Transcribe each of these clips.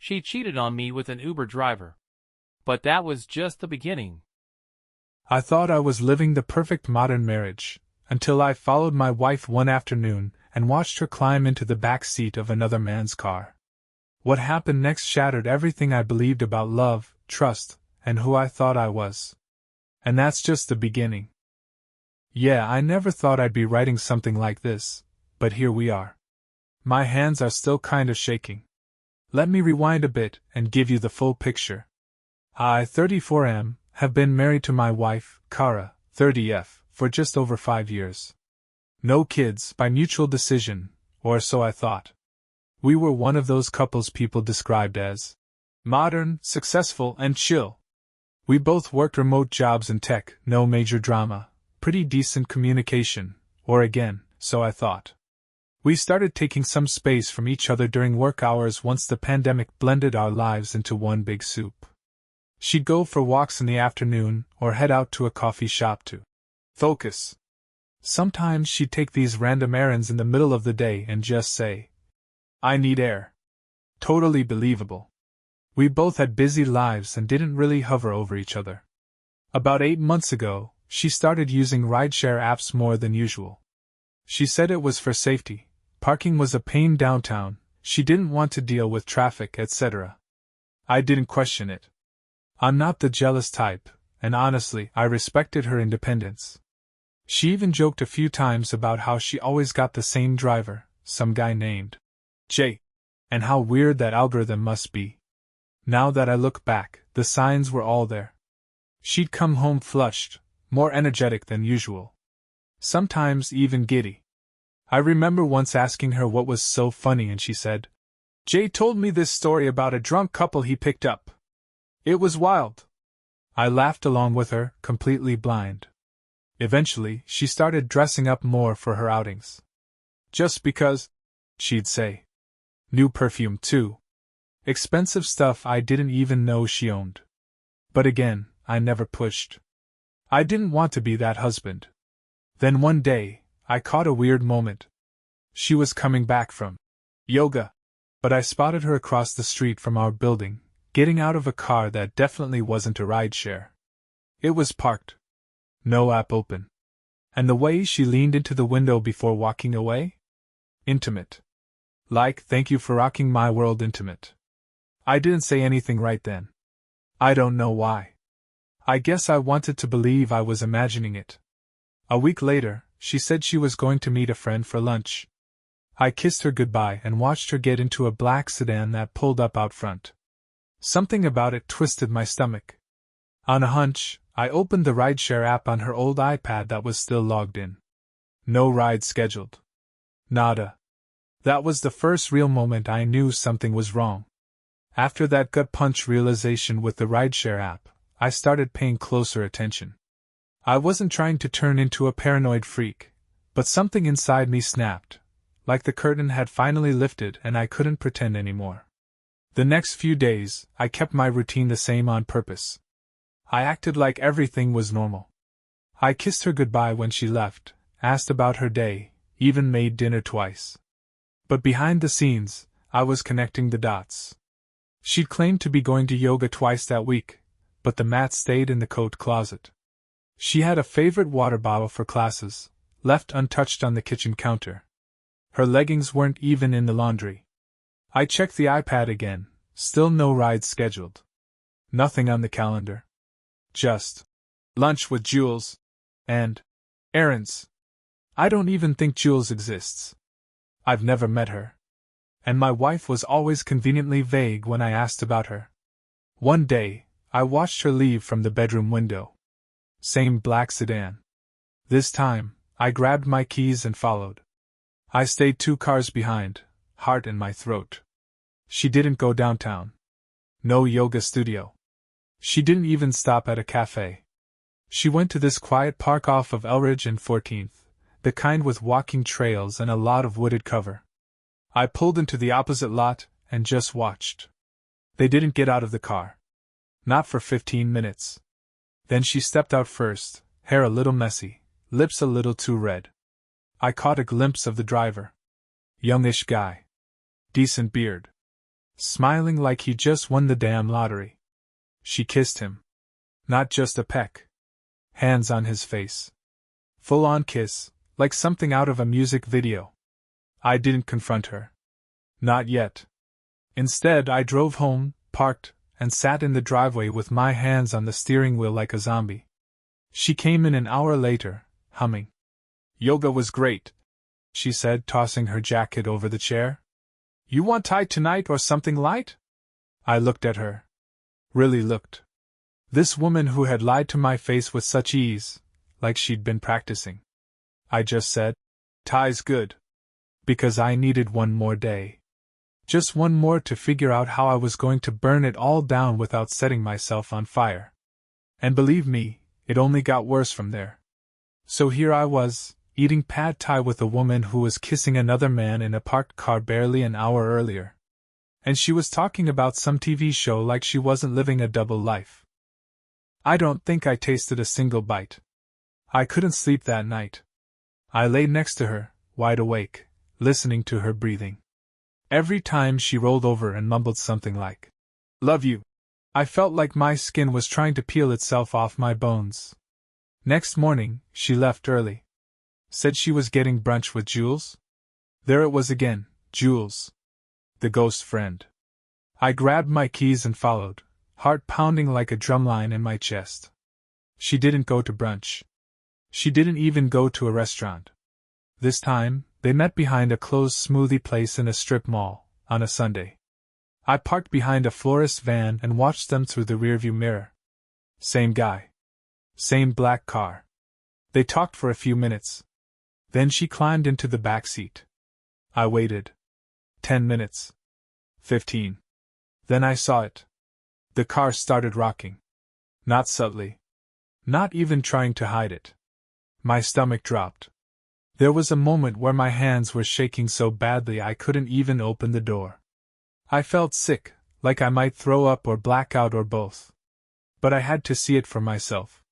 She cheated on me with an Uber driver. But that was just the beginning. I thought I was living the perfect modern marriage, until I followed my wife one afternoon and watched her climb into the back seat of another man's car. What happened next shattered everything I believed about love, trust, and who I thought I was. And that's just the beginning. Yeah, I never thought I'd be writing something like this, but here we are. My hands are still kinda shaking. Let me rewind a bit and give you the full picture. I, 34 have been married to my wife, Kara, 30F, for just over 5 years. No kids, by mutual decision, or so I thought. We were one of those couples people described as modern, successful, and chill. We both worked remote jobs in tech, no major drama, pretty decent communication, or again, so I thought. We started taking some space from each other during work hours once the pandemic blended our lives into one big soup. She'd go for walks in the afternoon or head out to a coffee shop to focus. Sometimes she'd take these random errands in the middle of the day and just say, "I need air." Totally believable. We both had busy lives and didn't really hover over each other. About 8 months ago, she started using rideshare apps more than usual. She said it was for safety. Parking was a pain downtown, she didn't want to deal with traffic, etc. I didn't question it. I'm not the jealous type, and honestly, I respected her independence. She even joked a few times about how she always got the same driver, some guy named Jay, and how weird that algorithm must be. Now that I look back, the signs were all there. She'd come home flushed, more energetic than usual. Sometimes even giddy. I remember once asking her what was so funny and she said, "Jay told me this story about a drunk couple he picked up. It was wild." I laughed along with her, completely blind. Eventually, she started dressing up more for her outings. Just because, she'd say. New perfume, too. Expensive stuff I didn't even know she owned. But again, I never pushed. I didn't want to be that husband. Then one day, I caught a weird moment. She was coming back from yoga, but I spotted her across the street from our building, getting out of a car that definitely wasn't a rideshare. It was parked. No app open. And the way she leaned into the window before walking away? Intimate. Like, "Thank you for rocking my world" intimate. I didn't say anything right then. I don't know why. I guess I wanted to believe I was imagining it. A week later, she said she was going to meet a friend for lunch. I kissed her goodbye and watched her get into a black sedan that pulled up out front. Something about it twisted my stomach. On a hunch, I opened the rideshare app on her old iPad that was still logged in. No ride scheduled. Nada. That was the first real moment I knew something was wrong. After that gut punch realization with the rideshare app, I started paying closer attention. I wasn't trying to turn into a paranoid freak, but something inside me snapped, like the curtain had finally lifted and I couldn't pretend anymore. The next few days, I kept my routine the same on purpose. I acted like everything was normal. I kissed her goodbye when she left, asked about her day, even made dinner twice. But behind the scenes, I was connecting the dots. She'd claimed to be going to yoga twice that week, but the mat stayed in the coat closet. She had a favorite water bottle for classes, left untouched on the kitchen counter. Her leggings weren't even in the laundry. I checked the iPad again, still no rides scheduled. Nothing on the calendar. Just lunch with Jules and errands. I don't even think Jules exists. I've never met her. And my wife was always conveniently vague when I asked about her. One day, I watched her leave from the bedroom window. Same black sedan. This time, I grabbed my keys and followed. I stayed 2 cars behind, heart in my throat. She didn't go downtown. No yoga studio. She didn't even stop at a cafe. She went to this quiet park off of Elridge and 14th, the kind with walking trails and a lot of wooded cover. I pulled into the opposite lot and just watched. They didn't get out of the car. Not for 15 minutes. Then she stepped out first, hair a little messy, lips a little too red. I caught a glimpse of the driver. Youngish guy. Decent beard. smiling like he just won the damn lottery. She kissed him. Not just a peck. Hands on his face. Full-on kiss, like something out of a music video. I didn't confront her. Not yet. Instead, I drove home, parked, and sat in the driveway with my hands on the steering wheel like a zombie. She came in an hour later, humming. "Yoga was great," she said, tossing her jacket over the chair. "You want Thai tonight or something light?" I looked at her. Really looked. This woman who had lied to my face with such ease, like she'd been practicing. I just said, "Thai's good." Because I needed one more day. Just one more to figure out how I was going to burn it all down without setting myself on fire. And believe me, it only got worse from there. So here I was, eating pad thai with a woman who was kissing another man in a parked car barely an hour earlier. And she was talking about some TV show like she wasn't living a double life. I don't think I tasted a single bite. I couldn't sleep that night. I lay next to her, wide awake, listening to her breathing. Every time she rolled over and mumbled something like, "Love you," I felt like my skin was trying to peel itself off my bones. Next morning, she left early. Said she was getting brunch with Jules. There it was again, Jules. The ghost friend. I grabbed my keys and followed, heart pounding like a drumline in my chest. She didn't go to brunch. She didn't even go to a restaurant. This time, they met behind a closed smoothie place in a strip mall, on a Sunday. I parked behind a florist's van and watched them through the rearview mirror. Same guy. Same black car. They talked for a few minutes. Then she climbed into the back seat. I waited. 10 minutes. 15. Then I saw it. The car started rocking. Not subtly. Not even trying to hide it. My stomach dropped. There was a moment where my hands were shaking so badly I couldn't even open the door. I felt sick, like I might throw up or black out or both. But I had to see it for myself.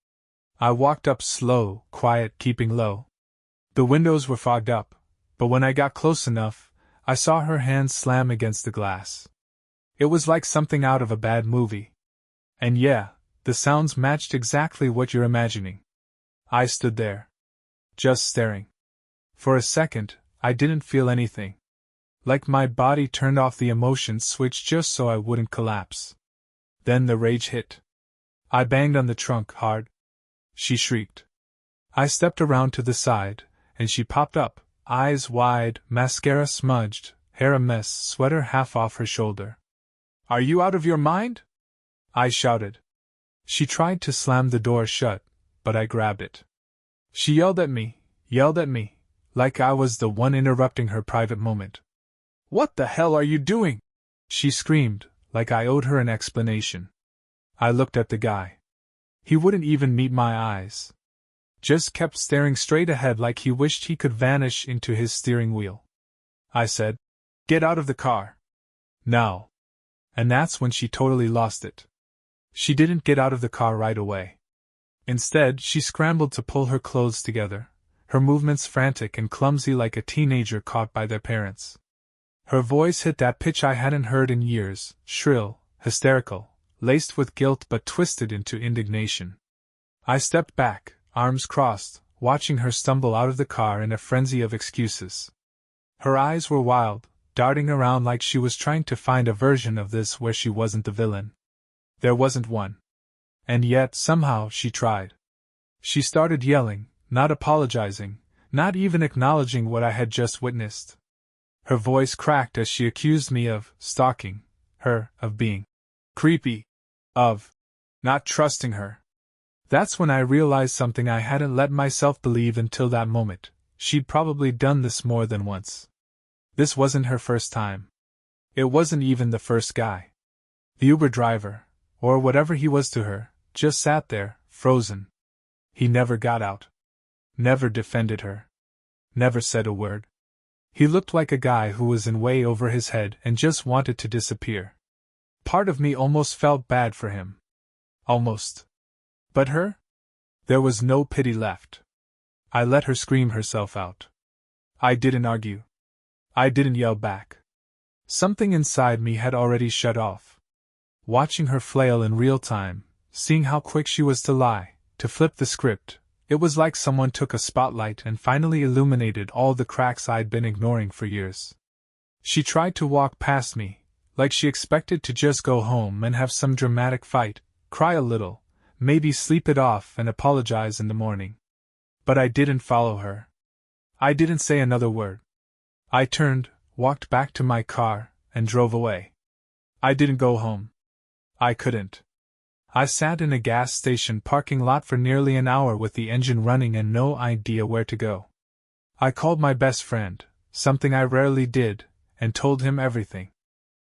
I walked up slow, quiet, keeping low. The windows were fogged up, but when I got close enough, I saw her hands slam against the glass. It was like something out of a bad movie. And yeah, the sounds matched exactly what you're imagining. I stood there. Just staring. For a second, I didn't feel anything. Like my body turned off the emotion switch just so I wouldn't collapse. Then the rage hit. I banged on the trunk hard. She shrieked. I stepped around to the side, and she popped up, eyes wide, mascara smudged, hair a mess, sweater half off her shoulder. "Are you out of your mind?" I shouted. She tried to slam the door shut, but I grabbed it. She yelled at me, like I was the one interrupting her private moment. "What the hell are you doing?" she screamed, like I owed her an explanation. I looked at the guy. He wouldn't even meet my eyes. Just kept staring straight ahead like he wished he could vanish into his steering wheel. I said, "Get out of the car. Now." And that's when she totally lost it. She didn't get out of the car right away. Instead, she scrambled to pull her clothes together, her movements frantic and clumsy like a teenager caught by their parents. Her voice hit that pitch I hadn't heard in years, shrill, hysterical, laced with guilt but twisted into indignation. I stepped back, arms crossed, watching her stumble out of the car in a frenzy of excuses. Her eyes were wild, darting around like she was trying to find a version of this where she wasn't the villain. There wasn't one. And yet, somehow, she tried. She started yelling, not apologizing, not even acknowledging what I had just witnessed. Her voice cracked as she accused me of stalking her, of being creepy, of not trusting her. That's when I realized something I hadn't let myself believe until that moment. She'd probably done this more than once. This wasn't her first time. It wasn't even the first guy. The Uber driver, or whatever he was to her, just sat there, frozen. He never got out. Never defended her. Never said a word. He looked like a guy who was in way over his head and just wanted to disappear. Part of me almost felt bad for him. Almost. But her? There was no pity left. I let her scream herself out. I didn't argue. I didn't yell back. Something inside me had already shut off. Watching her flail in real time, seeing how quick she was to lie, to flip the script, it was like someone took a spotlight and finally illuminated all the cracks I'd been ignoring for years. She tried to walk past me, like she expected to just go home and have some dramatic fight, cry a little, maybe sleep it off and apologize in the morning. But I didn't follow her. I didn't say another word. I turned, walked back to my car, and drove away. I didn't go home. I couldn't. I sat in a gas station parking lot for nearly an hour with the engine running and no idea where to go. I called my best friend, something I rarely did, and told him everything.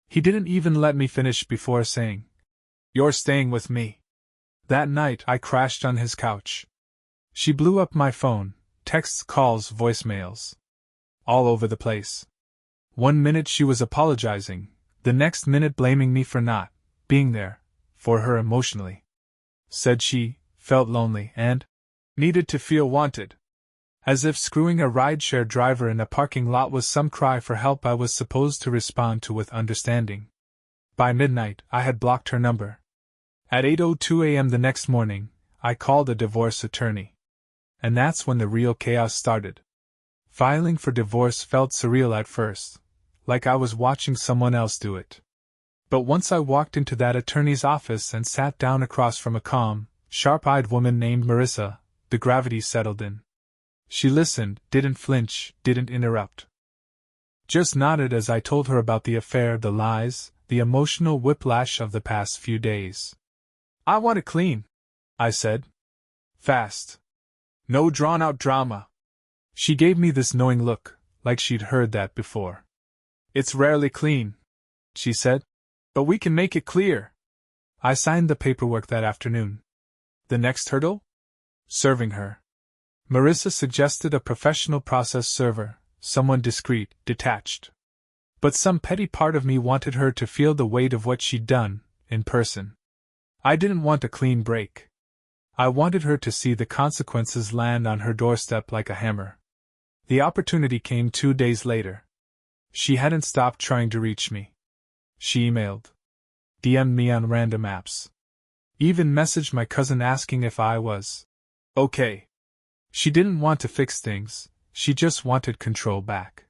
He didn't even let me finish before saying, "You're staying with me." That night I crashed on his couch. She blew up my phone, texts, calls, voicemails. All over the place. One minute she was apologizing, the next minute blaming me for not being there for her emotionally. Said she felt lonely and needed to feel wanted. As if screwing a rideshare driver in a parking lot was some cry for help I was supposed to respond to with understanding. By midnight, I had blocked her number. At 8:02 a.m. the next morning, I called a divorce attorney. And that's when the real chaos started. Filing for divorce felt surreal at first, like I was watching someone else do it. But once I walked into that attorney's office and sat down across from a calm, sharp-eyed woman named Marissa, the gravity settled in. She listened, didn't flinch, didn't interrupt. Just nodded as I told her about the affair, the lies, the emotional whiplash of the past few days. "I want it clean," I said. "Fast. No drawn-out drama." She gave me this knowing look, like she'd heard that before. "It's rarely clean," she said. "But we can make it clear." I signed the paperwork that afternoon. The next hurdle? Serving her. Marissa suggested a professional process server, someone discreet, detached. But some petty part of me wanted her to feel the weight of what she'd done, in person. I didn't want a clean break. I wanted her to see the consequences land on her doorstep like a hammer. The opportunity came 2 days later. She hadn't stopped trying to reach me. She emailed, DM'd me on random apps. Even messaged my cousin asking if I was okay. She didn't want to fix things, she just wanted control back.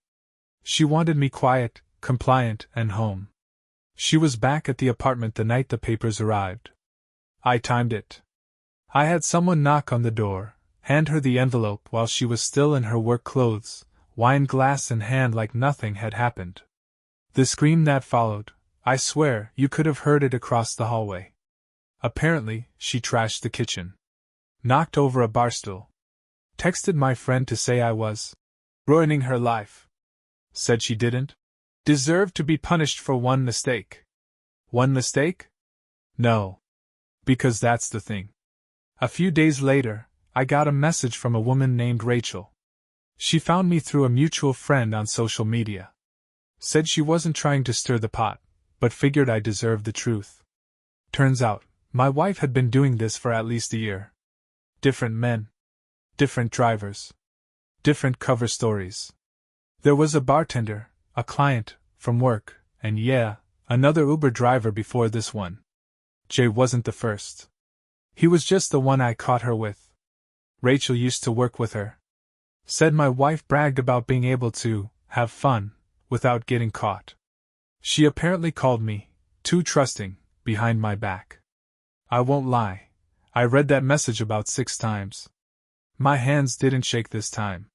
She wanted me quiet, compliant, and home. She was back at the apartment the night the papers arrived. I timed it. I had someone knock on the door, hand her the envelope while she was still in her work clothes, wine glass in hand like nothing had happened. The scream that followed, I swear, you could have heard it across the hallway. Apparently, she trashed the kitchen. Knocked over a bar stool. Texted my friend to say I was ruining her life. Said she didn't deserve to be punished for one mistake. One mistake? No. Because that's the thing. A few days later, I got a message from a woman named Rachel. She found me through a mutual friend on social media. Said she wasn't trying to stir the pot, but figured I deserved the truth. Turns out, my wife had been doing this for at least a year. Different men. Different drivers. Different cover stories. There was a bartender, a client, from work, and yeah, another Uber driver before this one. Jay wasn't the first. He was just the one I caught her with. Rachel used to work with her. Said my wife bragged about being able to have fun without getting caught. She apparently called me too trusting behind my back. I won't lie, I read that message about 6 times. My hands didn't shake this time.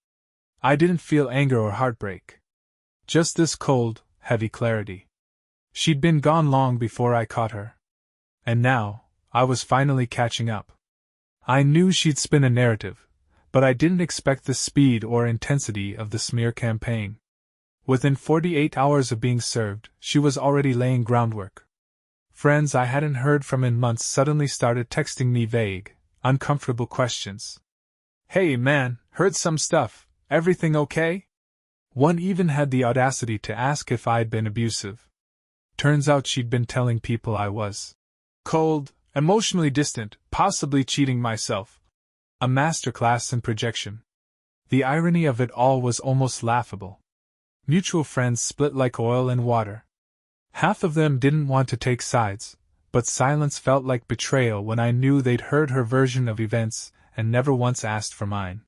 I didn't feel anger or heartbreak. Just this cold, heavy clarity. She'd been gone long before I caught her. And now, I was finally catching up. I knew she'd spin a narrative, but I didn't expect the speed or intensity of the smear campaign. Within 48 hours of being served, she was already laying groundwork. Friends I hadn't heard from in months suddenly started texting me vague, uncomfortable questions. "Hey man, heard some stuff, everything okay?" One even had the audacity to ask if I'd been abusive. Turns out she'd been telling people I was cold, emotionally distant, possibly cheating myself. A masterclass in projection. The irony of it all was almost laughable. Mutual friends split like oil and water. Half of them didn't want to take sides, but silence felt like betrayal when I knew they'd heard her version of events and never once asked for mine.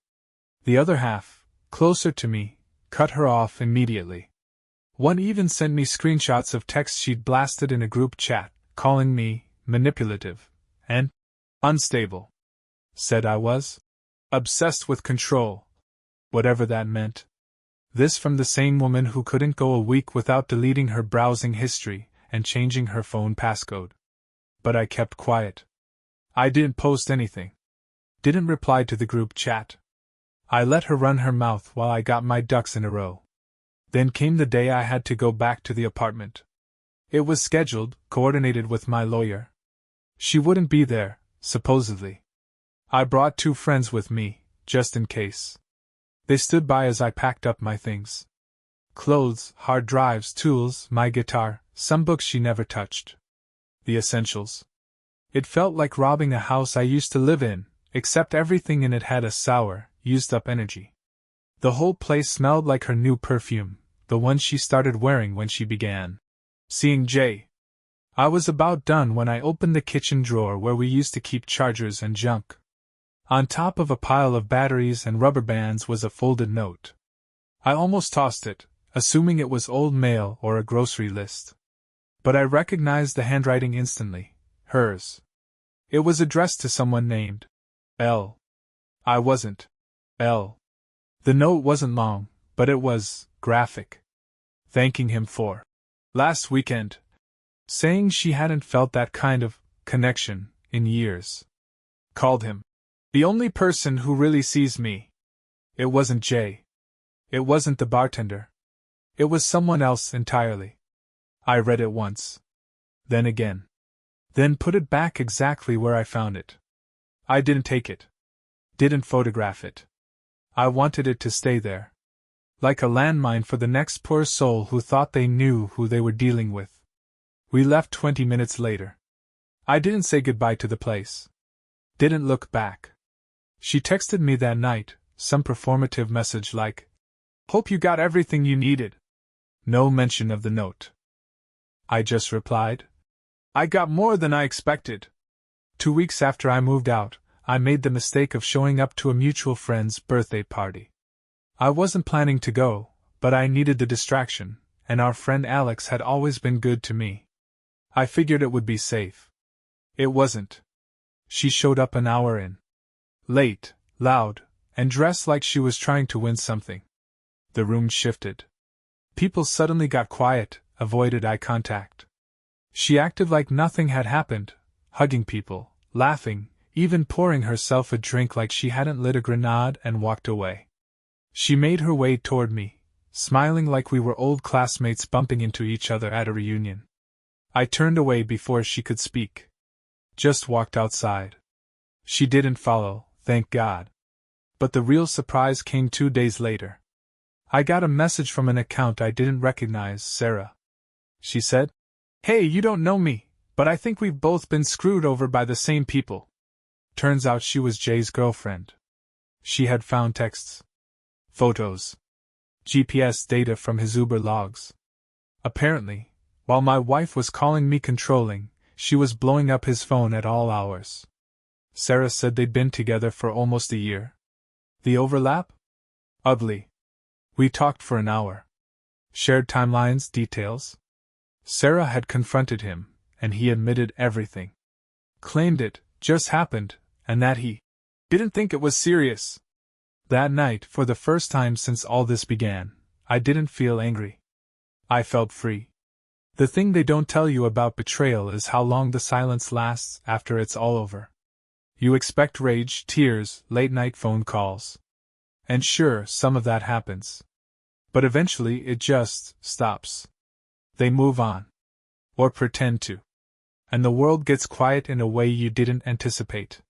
The other half, closer to me, cut her off immediately. One even sent me screenshots of texts she'd blasted in a group chat, calling me manipulative and unstable. Said I was obsessed with control, whatever that meant. This from the same woman who couldn't go a week without deleting her browsing history and changing her phone passcode. But I kept quiet. I didn't post anything. Didn't reply to the group chat. I let her run her mouth while I got my ducks in a row. Then came the day I had to go back to the apartment. It was scheduled, coordinated with my lawyer. She wouldn't be there, supposedly. I brought 2 friends with me, just in case. They stood by as I packed up my things. Clothes, hard drives, tools, my guitar, some books she never touched. The essentials. It felt like robbing a house I used to live in, except everything in it had a sour, used-up energy. The whole place smelled like her new perfume, the one she started wearing when she began seeing Jay. I was about done when I opened the kitchen drawer where we used to keep chargers and junk. On top of a pile of batteries and rubber bands was a folded note. I almost tossed it, assuming it was old mail or a grocery list. But I recognized the handwriting instantly, hers. It was addressed to someone named L. I wasn't L. The note wasn't long, but it was graphic. Thanking him for last weekend. Saying she hadn't felt that kind of connection in years. Called him the only person who really sees me. It wasn't Jay. It wasn't the bartender. It was someone else entirely. I read it once. Then again. Then put it back exactly where I found it. I didn't take it. Didn't photograph it. I wanted it to stay there. Like a landmine for the next poor soul who thought they knew who they were dealing with. We left 20 minutes later. I didn't say goodbye to the place. Didn't look back. She texted me that night, some performative message like, "Hope you got everything you needed." No mention of the note. I just replied, "I got more than I expected." 2 weeks after I moved out, I made the mistake of showing up to a mutual friend's birthday party. I wasn't planning to go, but I needed the distraction, and our friend Alex had always been good to me. I figured it would be safe. It wasn't. She showed up an hour in. Late, loud, and dressed like she was trying to win something. The room shifted. People suddenly got quiet, avoided eye contact. She acted like nothing had happened, hugging people, laughing, even pouring herself a drink like she hadn't lit a grenade, and walked away. She made her way toward me, smiling like we were old classmates bumping into each other at a reunion. I turned away before she could speak. Just walked outside. She didn't follow, thank God. But the real surprise came 2 days later. I got a message from an account I didn't recognize, Sarah. She said, "Hey, you don't know me, but I think we've both been screwed over by the same people." Turns out she was Jay's girlfriend. She had found texts, photos, GPS data from his Uber logs. Apparently, while my wife was calling me controlling, she was blowing up his phone at all hours. Sarah said they'd been together for almost a year. The overlap? Ugly. We talked for an hour. Shared timelines, details. Sarah had confronted him, and he admitted everything. Claimed it just happened, and that he didn't think it was serious. That night, for the first time since all this began, I didn't feel angry. I felt free. The thing they don't tell you about betrayal is how long the silence lasts after it's all over. You expect rage, tears, late-night phone calls. And sure, some of that happens. But eventually it just stops. They move on. Or pretend to. And the world gets quiet in a way you didn't anticipate.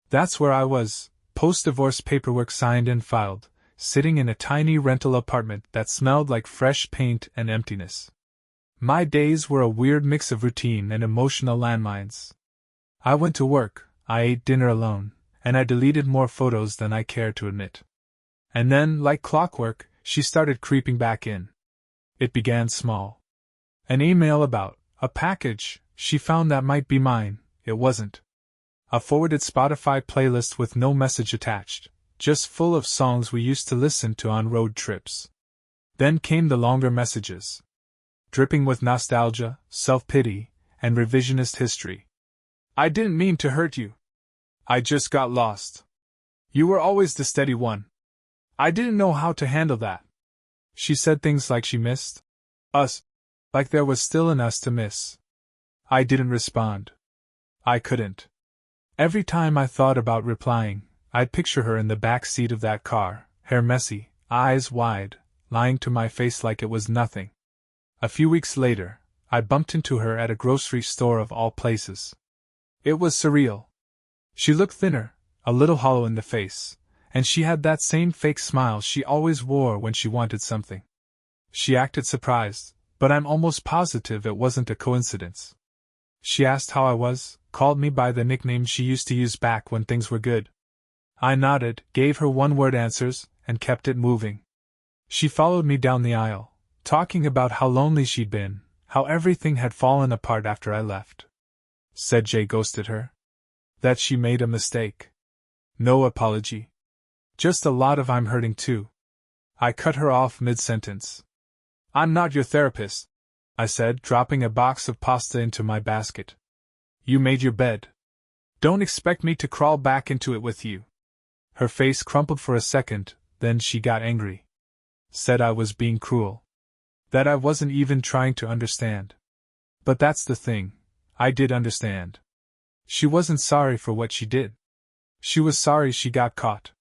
That's where I was, post-divorce paperwork signed and filed, sitting in a tiny rental apartment that smelled like fresh paint and emptiness. My days were a weird mix of routine and emotional landmines. I went to work, I ate dinner alone, and I deleted more photos than I cared to admit. And then, like clockwork, she started creeping back in. It began small. An email about a package she found that might be mine. It wasn't. A forwarded Spotify playlist with no message attached, just full of songs we used to listen to on road trips. Then came the longer messages, dripping with nostalgia, self-pity, and revisionist history. I didn't mean to hurt you. I just got lost. You were always the steady one. I didn't know how to handle that. She said things like she missed us, like there was still an us to miss. I didn't respond. I couldn't. Every time I thought about replying, I'd picture her in the back seat of that car, hair messy, eyes wide, lying to my face like it was nothing. A few weeks later, I bumped into her at a grocery store of all places. It was surreal. She looked thinner, a little hollow in the face, and she had that same fake smile she always wore when she wanted something. She acted surprised, but I'm almost positive it wasn't a coincidence. She asked how I was, called me by the nickname she used to use back when things were good. I nodded, gave her one-word answers, and kept it moving. She followed me down the aisle, talking about how lonely she'd been, how everything had fallen apart after I left. Said Jay ghosted her. That she made a mistake. No apology. Just a lot of "I'm hurting too." I cut her off mid-sentence. I'm not your therapist, I said, dropping a box of pasta into my basket. You made your bed. Don't expect me to crawl back into it with you. Her face crumpled for a second, then she got angry. Said I was being cruel. That I wasn't even trying to understand. But that's the thing, I did understand. She wasn't sorry for what she did. She was sorry she got caught.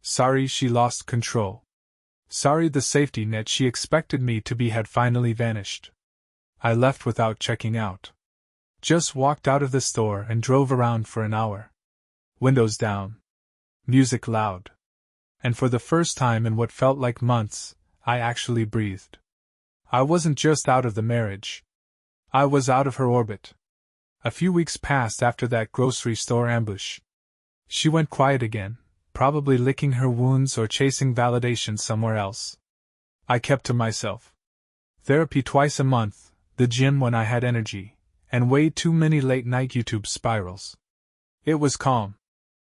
Sorry she lost control. Sorry the safety net she expected me to be had finally vanished. I left without checking out. Just walked out of the store and drove around for an hour. Windows down. Music loud. And for the first time in what felt like months, I actually breathed. I wasn't just out of the marriage. I was out of her orbit. A few weeks passed after that grocery store ambush. She went quiet again, probably licking her wounds or chasing validation somewhere else. I kept to myself. Therapy twice a month, the gym when I had energy, and way too many late-night YouTube spirals. It was calm.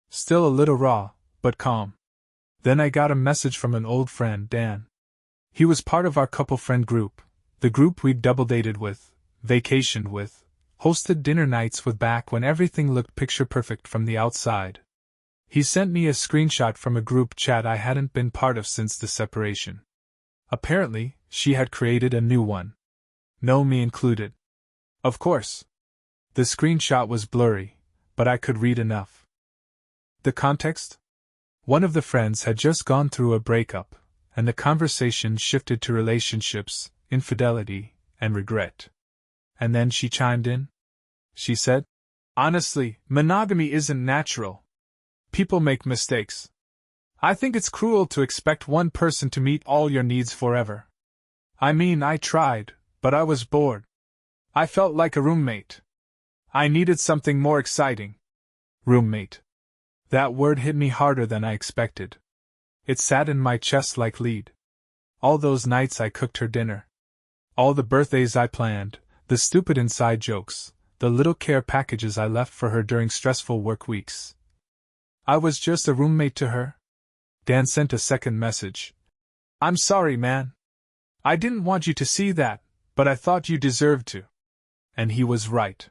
Still a little raw, but calm. Then I got a message from an old friend, Dan. He was part of our couple friend group, the group we'd double-dated with, vacationed with, hosted dinner nights with back when everything looked picture-perfect from the outside. He sent me a screenshot from a group chat I hadn't been part of since the separation. Apparently, she had created a new one. No me included. Of course. The screenshot was blurry, but I could read enough. The context? One of the friends had just gone through a breakup, and the conversation shifted to relationships, infidelity, and regret. And then she chimed in. She said, "Honestly, monogamy isn't natural. People make mistakes. I think it's cruel to expect one person to meet all your needs forever. I mean, I tried, but I was bored. I felt like a roommate. I needed something more exciting." Roommate. That word hit me harder than I expected. It sat in my chest like lead. All those nights I cooked her dinner. All the birthdays I planned, the stupid inside jokes, the little care packages I left for her during stressful work weeks. I was just a roommate to her? Dan sent a second message. "I'm sorry, man. I didn't want you to see that, but I thought you deserved to." And he was right.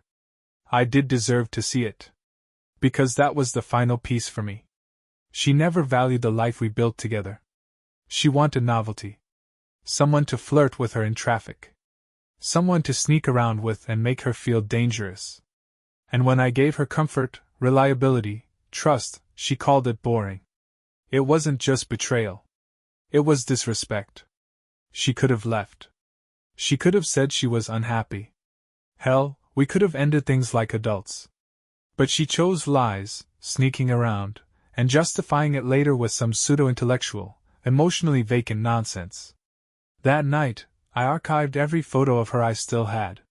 I did deserve to see it. Because that was the final piece for me. She never valued the life we built together. She wanted novelty. Someone to flirt with her in traffic. Someone to sneak around with and make her feel dangerous. And when I gave her comfort, reliability, trust, she called it boring. It wasn't just betrayal. It was disrespect. She could have left. She could have said she was unhappy. Hell, we could have ended things like adults. But she chose lies, sneaking around, and justifying it later with some pseudo-intellectual, emotionally vacant nonsense. That night, I archived every photo of her I still had.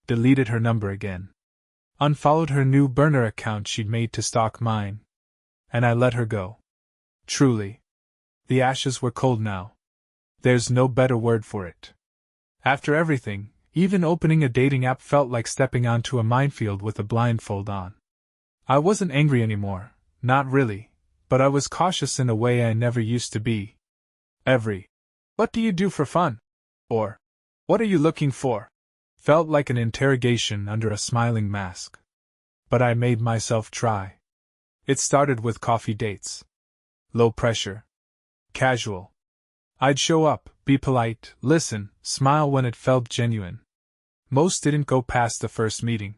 Deleted her number again. Unfollowed her new burner account she'd made to stalk mine. And I let her go. Truly. The ashes were cold now. There's no better word for it. After everything, Even opening a dating app felt like stepping onto a minefield with a blindfold on. I wasn't angry anymore, not really, but I was cautious in a way I never used to be. "What do you do for fun?" or "What are you looking for?" felt like an interrogation under a smiling mask. But I made myself try. It started with coffee dates. Low pressure. Casual. I'd show up, be polite, listen, smile when it felt genuine. Most didn't go past the first meeting.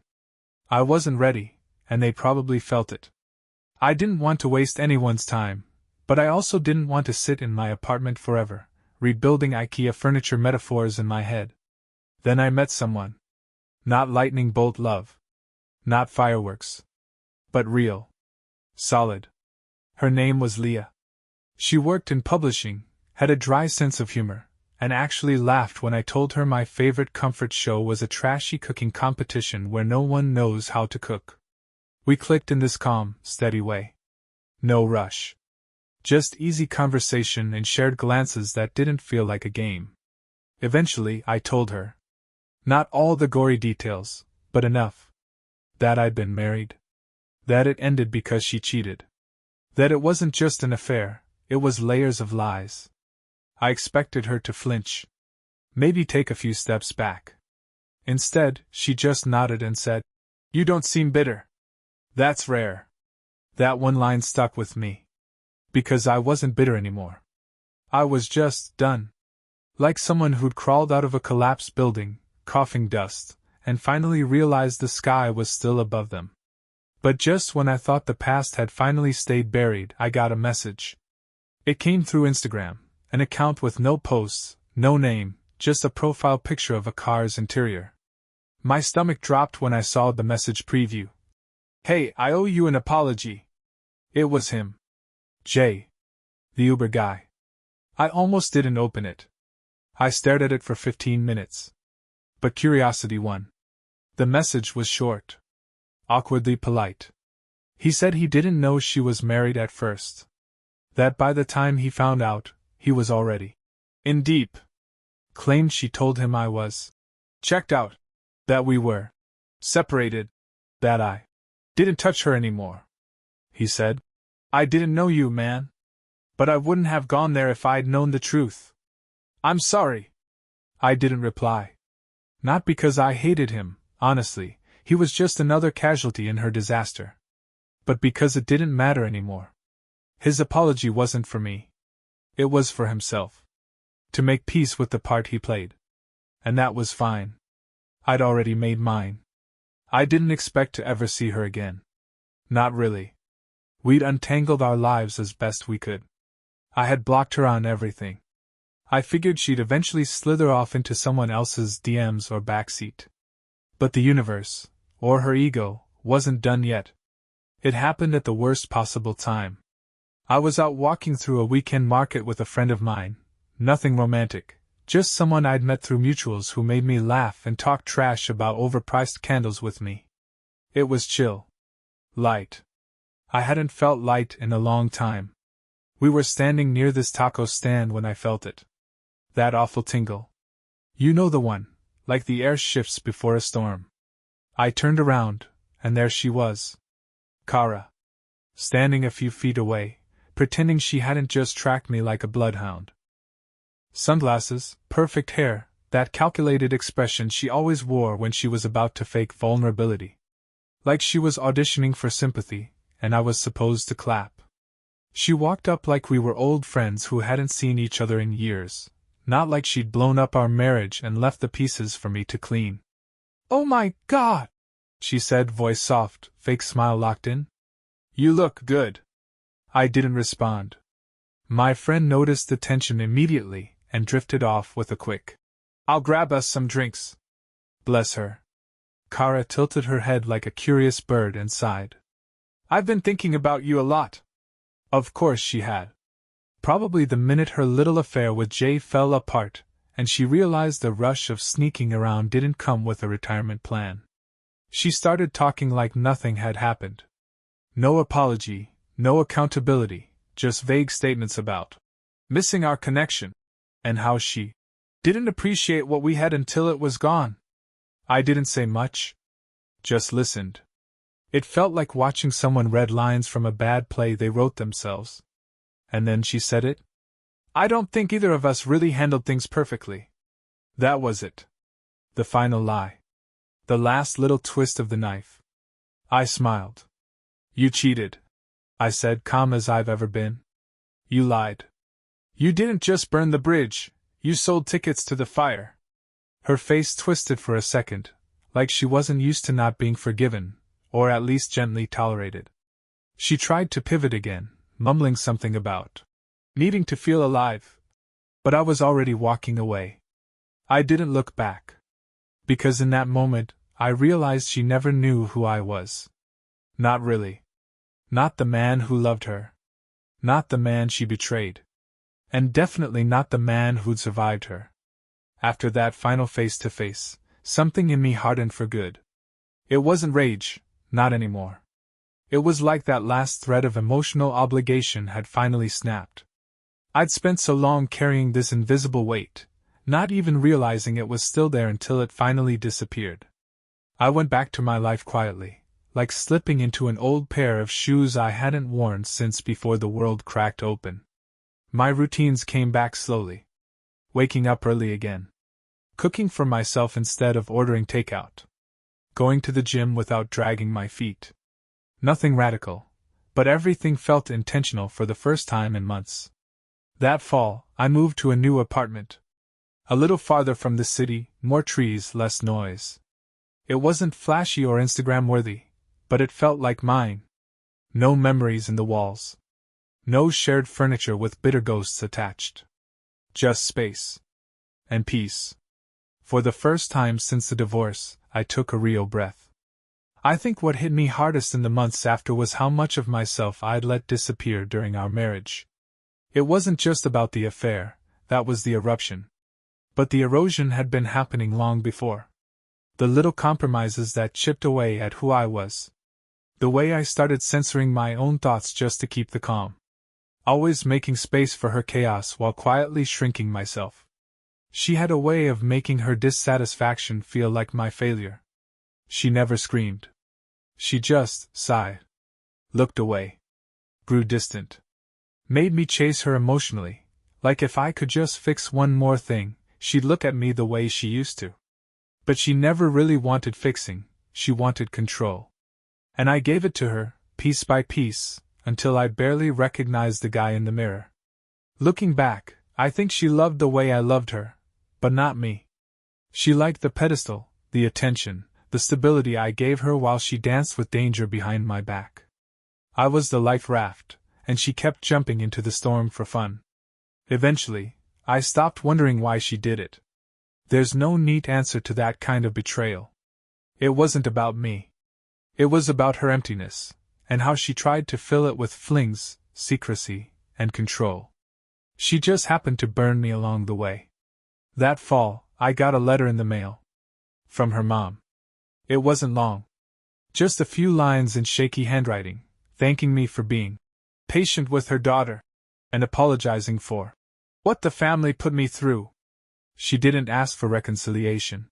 I wasn't ready, and they probably felt it. I didn't want to waste anyone's time, but I also didn't want to sit in my apartment forever, rebuilding IKEA furniture metaphors in my head. Then I met someone. Not lightning bolt love. Not fireworks. But real. Solid. Her name was Leah. She worked in publishing, had a dry sense of humor, and actually laughed when I told her my favorite comfort show was a trashy cooking competition where no one knows how to cook. We clicked in this calm, steady way. No rush. Just easy conversation and shared glances that didn't feel like a game. Eventually, I told her. Not all the gory details, but enough. That I'd been married. That it ended because she cheated. That it wasn't just an affair, it was layers of lies. I expected her to flinch. Maybe take a few steps back. Instead, she just nodded and said, "You don't seem bitter." That's rare. That one line stuck with me. Because I wasn't bitter anymore. I was just done. Like someone who'd crawled out of a collapsed building, coughing dust, and finally realized the sky was still above them. But just when I thought the past had finally stayed buried, I got a message. It came through Instagram, an account with no posts, no name, just a profile picture of a car's interior. My stomach dropped when I saw the message preview. "Hey, I owe you an apology." It was him. Jay. The Uber guy. I almost didn't open it. I stared at it for 15 minutes. But curiosity won. The message was short. Awkwardly polite. He said he didn't know she was married at first. That by the time he found out, he was already in deep. Claimed she told him I was checked out. That we were separated. That I didn't touch her anymore. He said. "I didn't know you, man. But I wouldn't have gone there if I'd known the truth." "I'm sorry." I didn't reply. Not because I hated him, honestly, he was just another casualty in her disaster. But because it didn't matter anymore. His apology wasn't for me. It was for himself. To make peace with the part he played. And that was fine. I'd already made mine. I didn't expect to ever see her again. Not really. We'd untangled our lives as best we could. I had blocked her on everything. I figured she'd eventually slither off into someone else's DMs or backseat. But the universe, or her ego, wasn't done yet. It happened at the worst possible time. I was out walking through a weekend market with a friend of mine, nothing romantic, just someone I'd met through mutuals who made me laugh and talk trash about overpriced candles with me. It was chill. Light. I hadn't felt light in a long time. We were standing near this taco stand when I felt it. That awful tingle. You know the one, like the air shifts before a storm. I turned around, and there she was. Kara. Standing a few feet away, pretending she hadn't just tracked me like a bloodhound. Sunglasses, perfect hair, that calculated expression she always wore when she was about to fake vulnerability. Like she was auditioning for sympathy, and I was supposed to clap. She walked up like we were old friends who hadn't seen each other in years, not like she'd blown up our marriage and left the pieces for me to clean. "Oh my God!" she said, voice soft, fake smile locked in. "You look good." I didn't respond. My friend noticed the tension immediately and drifted off with a quick, "I'll grab us some drinks." Bless her. Kara tilted her head like a curious bird and sighed. "I've been thinking about you a lot." Of course she had. Probably the minute her little affair with Jay fell apart, and she realized the rush of sneaking around didn't come with a retirement plan. She started talking like nothing had happened. No apology, no accountability, just vague statements about missing our connection, and how she didn't appreciate what we had until it was gone. I didn't say much. Just listened. It felt like watching someone read lines from a bad play they wrote themselves. And then she said it. I don't think either of us really handled things perfectly. That was it. The final lie. The last little twist of the knife. I smiled. You cheated, I said, calm as I've ever been. You lied. You didn't just burn the bridge, you sold tickets to the fire. Her face twisted for a second, like she wasn't used to not being forgiven, or at least gently tolerated. She tried to pivot again, mumbling something about needing to feel alive. But I was already walking away. I didn't look back. Because in that moment, I realized she never knew who I was. Not really. Not the man who loved her. Not the man she betrayed. And definitely not the man who'd survived her. After that final face-to-face, something in me hardened for good. It wasn't rage, not anymore. It was like that last thread of emotional obligation had finally snapped. I'd spent so long carrying this invisible weight, not even realizing it was still there until it finally disappeared. I went back to my life quietly, like slipping into an old pair of shoes I hadn't worn since before the world cracked open. My routines came back slowly. Waking up early again. Cooking for myself instead of ordering takeout. Going to the gym without dragging my feet. Nothing radical, but everything felt intentional for the first time in months. That fall, I moved to a new apartment. A little farther from the city, more trees, less noise. It wasn't flashy or Instagram-worthy, but it felt like mine. No memories in the walls. No shared furniture with bitter ghosts attached. Just space. And peace. For the first time since the divorce, I took a real breath. I think what hit me hardest in the months after was how much of myself I'd let disappear during our marriage. It wasn't just about the affair, that was the eruption. But the erosion had been happening long before. The little compromises that chipped away at who I was. The way I started censoring my own thoughts just to keep the calm. Always making space for her chaos while quietly shrinking myself. She had a way of making her dissatisfaction feel like my failure. She never screamed. She just sighed. Looked away. Grew distant. Made me chase her emotionally, like if I could just fix one more thing, she'd look at me the way she used to. But she never really wanted fixing, she wanted control. And I gave it to her, piece by piece, until I barely recognized the guy in the mirror. Looking back, I think she loved the way I loved her, but not me. She liked the pedestal, the attention, the stability I gave her while she danced with danger behind my back. I was the life raft, and she kept jumping into the storm for fun. Eventually, I stopped wondering why she did it. There's no neat answer to that kind of betrayal. It wasn't about me. It was about her emptiness, and how she tried to fill it with flings, secrecy, and control. She just happened to burn me along the way. That fall, I got a letter in the mail. From her mom. It wasn't long. Just a few lines in shaky handwriting, thanking me for being patient with her daughter, and apologizing for what the family put me through. She didn't ask for reconciliation.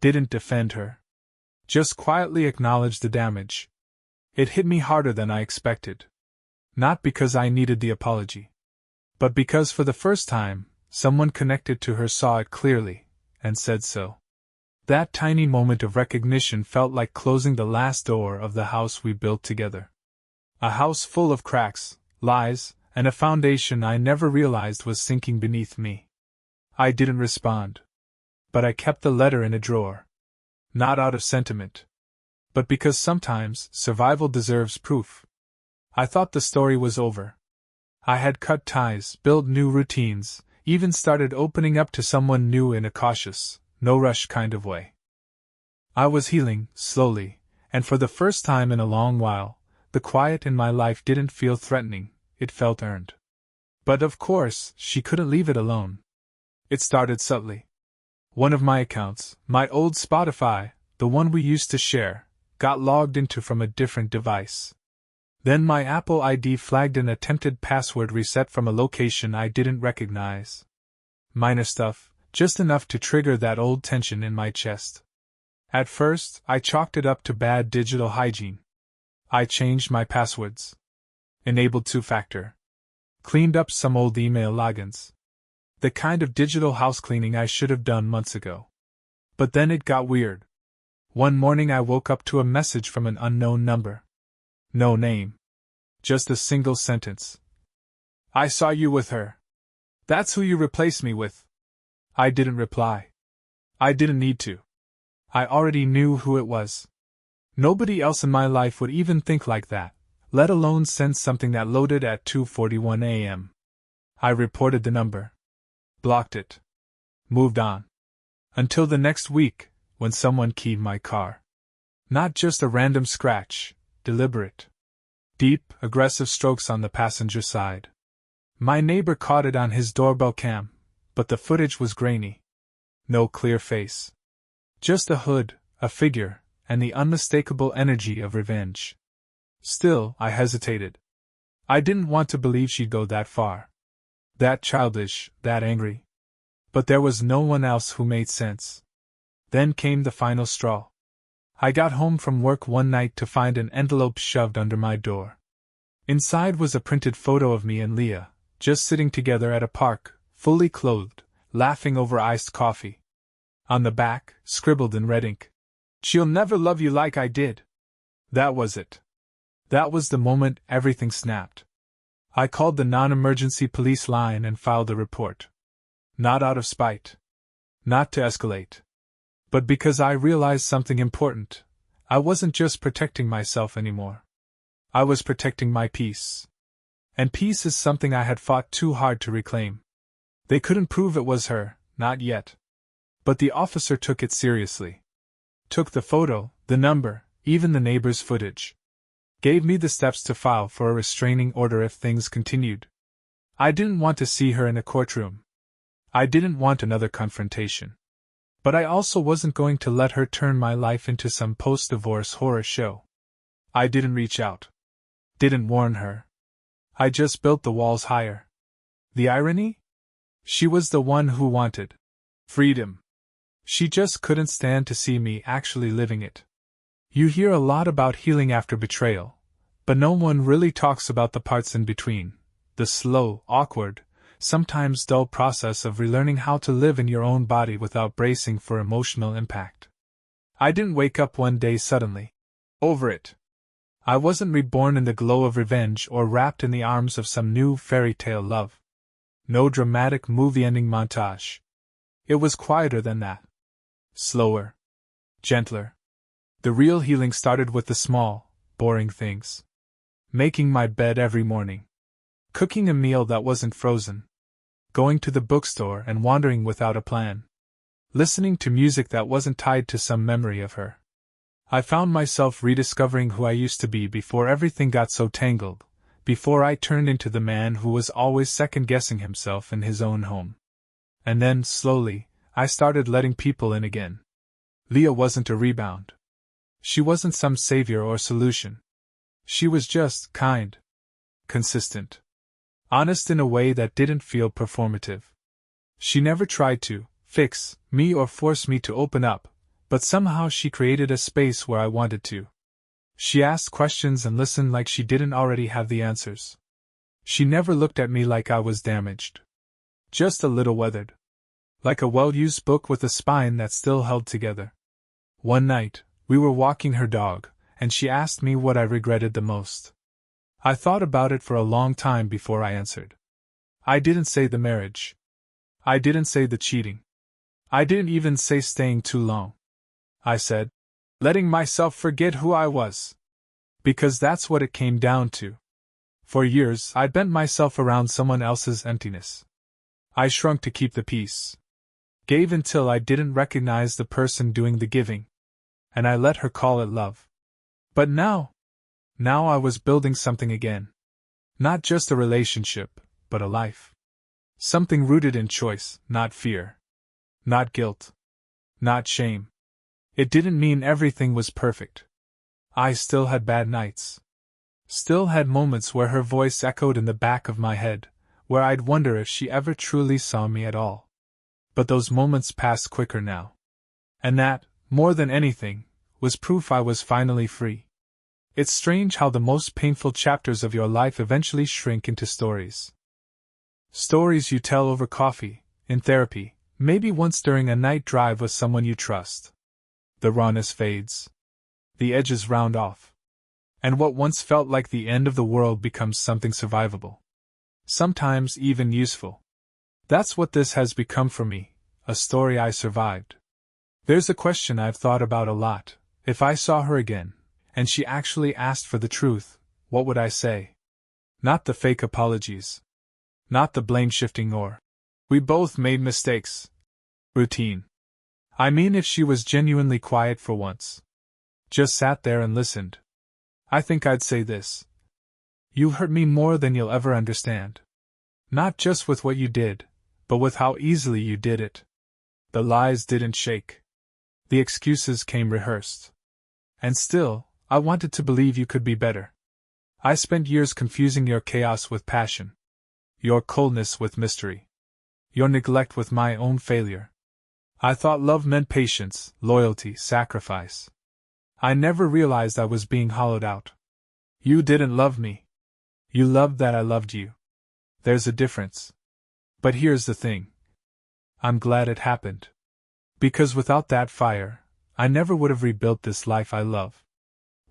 Didn't defend her. Just quietly acknowledged the damage. It hit me harder than I expected. Not because I needed the apology. But because for the first time, someone connected to her saw it clearly, and said so. That tiny moment of recognition felt like closing the last door of the house we built together. A house full of cracks, lies, and a foundation I never realized was sinking beneath me. I didn't respond. But I kept the letter in a drawer. Not out of sentiment. But because sometimes survival deserves proof. I thought the story was over. I had cut ties, built new routines, even started opening up to someone new in a cautious, no-rush kind of way. I was healing, slowly, and for the first time in a long while, the quiet in my life didn't feel threatening, it felt earned. But of course, she couldn't leave it alone. It started subtly. One of my accounts, my old Spotify, the one we used to share, got logged into from a different device. Then my Apple ID flagged an attempted password reset from a location I didn't recognize. Minor stuff, just enough to trigger that old tension in my chest. At first, I chalked it up to bad digital hygiene. I changed my passwords, enabled two-factor, cleaned up some old email logins. The kind of digital house cleaning I should have done months ago. But then it got weird. One morning I woke up to a message from an unknown number. No name. Just a single sentence. I saw you with her. That's who you replaced me with. I didn't reply. I didn't need to. I already knew who it was. Nobody else in my life would even think like that, let alone send something that loaded at 2:41 a.m. I reported the number. Blocked it. Moved on. Until the next week, when someone keyed my car. Not just a random scratch, deliberate. Deep, aggressive strokes on the passenger side. My neighbor caught it on his doorbell cam, but the footage was grainy. No clear face. Just a hood, a figure, and the unmistakable energy of revenge. Still, I hesitated. I didn't want to believe she'd go that far. That childish, that angry. But there was no one else who made sense. Then came the final straw. I got home from work one night to find an envelope shoved under my door. Inside was a printed photo of me and Leah, just sitting together at a park, fully clothed, laughing over iced coffee. On the back, scribbled in red ink, "She'll never love you like I did." That was it. That was the moment everything snapped. I called the non-emergency police line and filed a report. Not out of spite. Not to escalate. But because I realized something important. I wasn't just protecting myself anymore. I was protecting my peace. And peace is something I had fought too hard to reclaim. They couldn't prove it was her, not yet. But the officer took it seriously. Took the photo, the number, even the neighbor's footage. Gave me the steps to file for a restraining order if things continued. I didn't want to see her in a courtroom. I didn't want another confrontation. But I also wasn't going to let her turn my life into some post-divorce horror show. I didn't reach out. Didn't warn her. I just built the walls higher. The irony? She was the one who wanted freedom. She just couldn't stand to see me actually living it. You hear a lot about healing after betrayal, but no one really talks about the parts in between, the slow, awkward, sometimes dull process of relearning how to live in your own body without bracing for emotional impact. I didn't wake up one day suddenly. Over it. I wasn't reborn in the glow of revenge or wrapped in the arms of some new fairy tale love. No dramatic movie-ending montage. It was quieter than that. Slower. Gentler. The real healing started with the small, boring things. Making my bed every morning. Cooking a meal that wasn't frozen. Going to the bookstore and wandering without a plan. Listening to music that wasn't tied to some memory of her. I found myself rediscovering who I used to be before everything got so tangled, before I turned into the man who was always second-guessing himself in his own home. And then, slowly, I started letting people in again. Leah wasn't a rebound. She wasn't some savior or solution. She was just kind. Consistent. Honest in a way that didn't feel performative. She never tried to fix me or force me to open up, but somehow she created a space where I wanted to. She asked questions and listened like she didn't already have the answers. She never looked at me like I was damaged. Just a little weathered. Like a well-used book with a spine that still held together. One night, we were walking her dog, and she asked me what I regretted the most. I thought about it for a long time before I answered. I didn't say the marriage. I didn't say the cheating. I didn't even say staying too long. I said, letting myself forget who I was. Because that's what it came down to. For years, I'd bent myself around someone else's emptiness. I shrunk to keep the peace. Gave until I didn't recognize the person doing the giving. And I let her call it love. But now I was building something again. Not just a relationship, but a life. Something rooted in choice, not fear. Not guilt. Not shame. It didn't mean everything was perfect. I still had bad nights. Still had moments where her voice echoed in the back of my head, where I'd wonder if she ever truly saw me at all. But those moments passed quicker now. And that, more than anything, was proof I was finally free. It's strange how the most painful chapters of your life eventually shrink into stories. Stories you tell over coffee, in therapy, maybe once during a night drive with someone you trust. The rawness fades. The edges round off. And what once felt like the end of the world becomes something survivable. Sometimes even useful. That's what this has become for me, a story I survived. There's a question I've thought about a lot. If I saw her again, and she actually asked for the truth, what would I say? Not the fake apologies. Not the blame-shifting or, "We both made mistakes" routine. I mean, if she was genuinely quiet for once. Just sat there and listened. I think I'd say this. You hurt me more than you'll ever understand. Not just with what you did, but with how easily you did it. The lies didn't shake. The excuses came rehearsed. And still, I wanted to believe you could be better. I spent years confusing your chaos with passion. Your coldness with mystery. Your neglect with my own failure. I thought love meant patience, loyalty, sacrifice. I never realized I was being hollowed out. You didn't love me. You loved that I loved you. There's a difference. But here's the thing. I'm glad it happened. Because without that fire, I never would have rebuilt this life I love.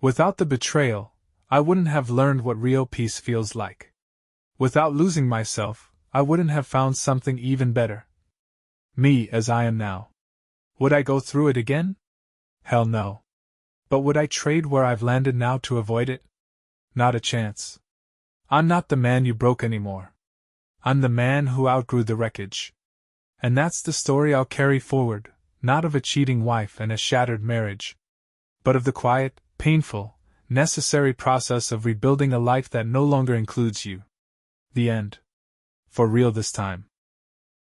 Without the betrayal, I wouldn't have learned what real peace feels like. Without losing myself, I wouldn't have found something even better. Me as I am now. Would I go through it again? Hell no. But would I trade where I've landed now to avoid it? Not a chance. I'm not the man you broke anymore. I'm the man who outgrew the wreckage. And that's the story I'll carry forward, not of a cheating wife and a shattered marriage, but of the quiet, painful, necessary process of rebuilding a life that no longer includes you. The end. For real this time.